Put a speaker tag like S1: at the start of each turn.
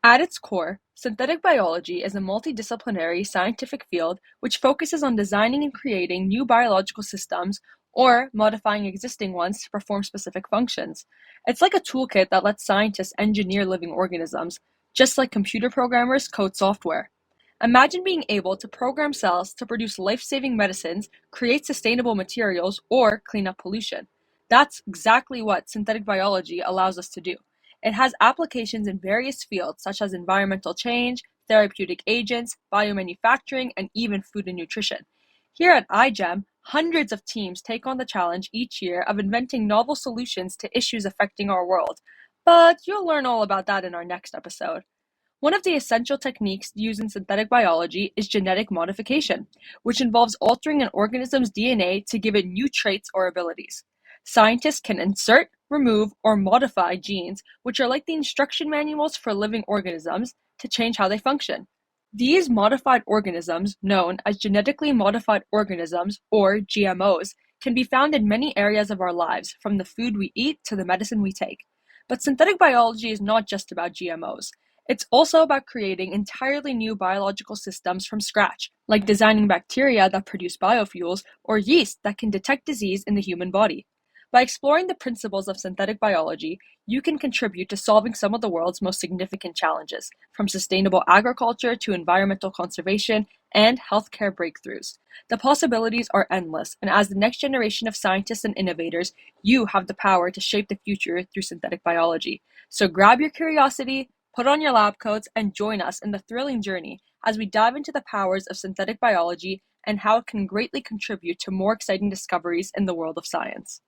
S1: At its core, synthetic biology is a multidisciplinary scientific field which focuses on designing and creating new biological systems or modifying existing ones to perform specific functions. It's like a toolkit that lets scientists engineer living organisms, just like computer programmers code software. Imagine being able to program cells to produce life-saving medicines, create sustainable materials, or clean up pollution. That's exactly what synthetic biology allows us to do. It has applications in various fields such as environmental change, therapeutic agents, biomanufacturing, and even food and nutrition. Here at iGEM, hundreds of teams take on the challenge each year of inventing novel solutions to issues affecting our world. But you'll learn all about that in our next episode. One of the essential techniques used in synthetic biology is genetic modification, which involves altering an organism's DNA to give it new traits or abilities. Scientists can insert, remove, or modify genes, which are like the instruction manuals for living organisms, to change how they function. These modified organisms, known as genetically modified organisms or GMOs, can be found in many areas of our lives, from the food we eat to the medicine we take. But synthetic biology is not just about GMOs. It's also about creating entirely new biological systems from scratch, like designing bacteria that produce biofuels or yeast that can detect disease in the human body. By exploring the principles of synthetic biology, you can contribute to solving some of the world's most significant challenges, from sustainable agriculture to environmental conservation and healthcare breakthroughs. The possibilities are endless, and as the next generation of scientists and innovators, you have the power to shape the future through synthetic biology. So grab your curiosity, put on your lab coats, and join us in the thrilling journey as we dive into the powers of synthetic biology and how it can greatly contribute to more exciting discoveries in the world of science.